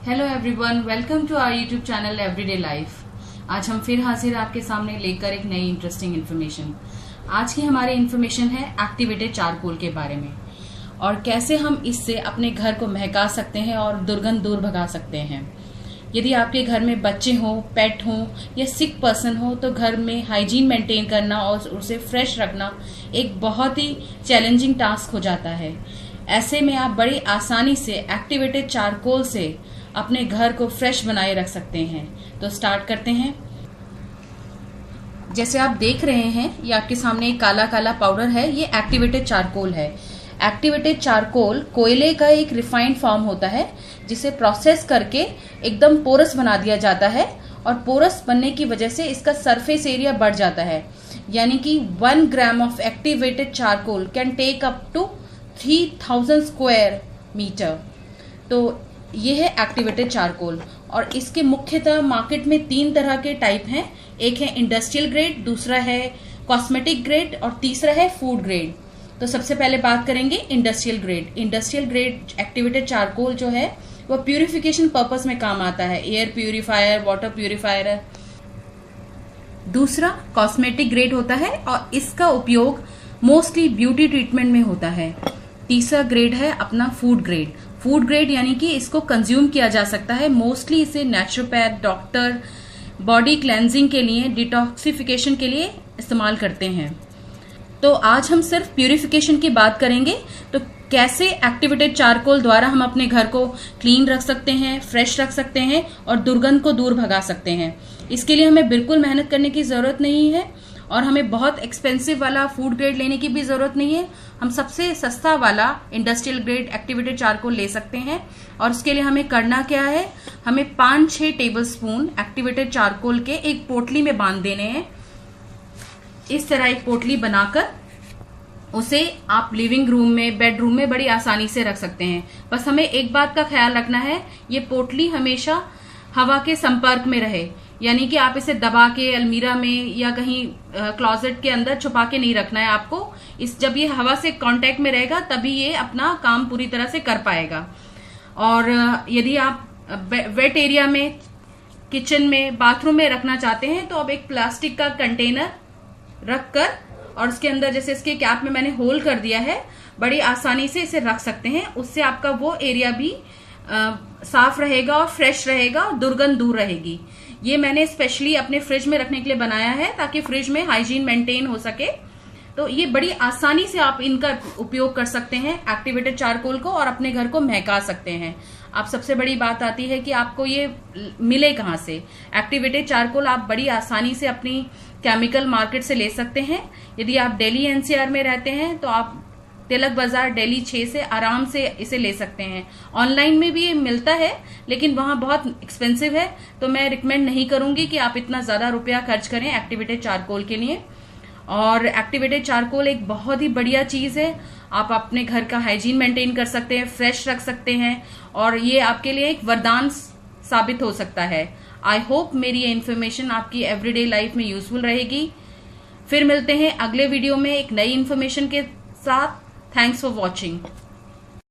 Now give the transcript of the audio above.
Hello everyone, welcome to our YouTube channel everyday life. आज हम फिर हाजिर आपके सामने लेकर एक नई इंटरेस्टिंग इन्फॉर्मेशन। आज की हमारी इन्फॉर्मेशन है एक्टिवेटेड चारकोल के बारे में और कैसे हम इससे अपने घर को महका सकते हैं और दुर्गंध दूर भगा सकते हैं। यदि आपके घर में बच्चे हों, पेट हों या सिक पर्सन हो तो घर में हाइजीन मेंटेन करना और उसे फ्रेश रखना एक बहुत ही चैलेंजिंग टास्क हो जाता है। ऐसे में आप बड़ी आसानी से एक्टिवेटेड चारकोल से अपने घर को फ्रेश बनाए रख सकते हैं। तो स्टार्ट करते हैं। जैसे आप देख रहे हैं, ये आपके सामने एक काला काला पाउडर है, ये एक्टिवेटेड चारकोल है। एक्टिवेटेड चारकोल कोयले का एक रिफाइंड फॉर्म होता है जिसे प्रोसेस करके एकदम पोरस बना दिया जाता है और पोरस बनने की वजह से इसका सरफेस एरिया बढ़ जाता है। यानी कि 1 gram of activated charcoal can take up to 3000 square metre. तो ये है एक्टिवेटेड चारकोल और इसके मुख्यतः मार्केट में 3 तरह के टाइप हैं। एक है इंडस्ट्रियल ग्रेड, दूसरा है कॉस्मेटिक ग्रेड और तीसरा है फूड ग्रेड। तो सबसे पहले बात करेंगे industrial grade. Industrial grade activated charcoal जो है वो प्यूरिफिकेशन पर्पस में काम आता है, एयर प्यूरिफायर, वाटर प्यूरिफायर है। दूसरा कॉस्मेटिक ग्रेड होता है और इसका उपयोग मोस्टली ब्यूटी ट्रीटमेंट में होता है। तीसरा ग्रेड है अपना फूड ग्रेड। फूड ग्रेड यानी कि इसको कंज्यूम किया जा सकता है। मोस्टली इसे नेचुरोपैथ, डॉक्टर बॉडी क्लेंजिंग के लिए, डिटॉक्सिफिकेशन के लिए इस्तेमाल करते हैं। तो आज हम सिर्फ प्यूरिफिकेशन की बात करेंगे। तो कैसे एक्टिवेटेड चारकोल द्वारा हम अपने घर को क्लीन रख सकते हैं, फ्रेश रख सकते हैं और दुर्गंध को दूर भगा सकते हैं। इसके लिए हमें बिल्कुल मेहनत करने की जरूरत नहीं है और हमें बहुत एक्सपेंसिव वाला फूड ग्रेड लेने की भी जरूरत नहीं है। हम सबसे सस्ता वाला इंडस्ट्रियल ग्रेड एक्टिवेटेड चारकोल ले सकते हैं। और उसके लिए हमें करना क्या है, हमें 5-6 टेबल स्पून एक्टिवेटेड चारकोल के एक पोटली में बांध देने हैं। इस तरह एक पोटली बनाकर उसे आप लिविंग रूम में, बेडरूम में बड़ी आसानी से रख सकते हैं। बस हमें एक बात का ख्याल रखना है, ये पोटली हमेशा हवा के संपर्क में रहे। यानी कि आप इसे दबा के अलमीरा में या कहीं क्लोजेट के अंदर छुपा के नहीं रखना है आपको। जब ये हवा से कांटेक्ट में रहेगा तभी ये अपना काम पूरी तरह से कर पाएगा। और यदि आप वेट एरिया में, किचन में, बाथरूम में रखना चाहते हैं तो आप एक प्लास्टिक का कंटेनर रखकर और उसके अंदर, जैसे इसके कैप में मैंने होल कर दिया है, बड़ी आसानी से इसे रख सकते हैं। उससे आपका वो एरिया भी साफ रहेगा और फ्रेश रहेगा और दुर्गंध दूर रहेगी। ये मैंने स्पेशली अपने फ्रिज में रखने के लिए बनाया है ताकि फ्रिज में हाइजीन मेंटेन हो सके। तो ये बड़ी आसानी से आप इनका उपयोग कर सकते हैं, एक्टिवेटेड चारकोल को, और अपने घर को महका सकते हैं। अब सबसे बड़ी बात आती है कि आपको ये मिले कहाँ से। एक्टिवेटेड चारकोल आप बड़ी आसानी से अपनी केमिकल मार्केट से ले सकते हैं। यदि आप दिल्ली एनसीआर में रहते हैं तो आप तिलक बाजार दिल्ली 6 से आराम से इसे ले सकते हैं। ऑनलाइन में भी ये मिलता है लेकिन वहां बहुत एक्सपेंसिव है, तो मैं रिकमेंड नहीं करूंगी कि आप इतना ज्यादा रुपया खर्च करें एक्टिवेटेड चारकोल के लिए। और एक्टिवेटेड चारकोल एक बहुत ही बढ़िया चीज है। आप अपने घर का हाइजीन मेंटेन कर सकते हैं, फ्रेश रख सकते हैं और ये आपके लिए एक वरदान साबित हो सकता है। आई होप मेरी ये इन्फॉर्मेशन आपकी एवरीडे लाइफ में यूजफुल रहेगी। फिर मिलते हैं अगले वीडियो में एक नई इन्फॉर्मेशन के साथ। Thanks for watching.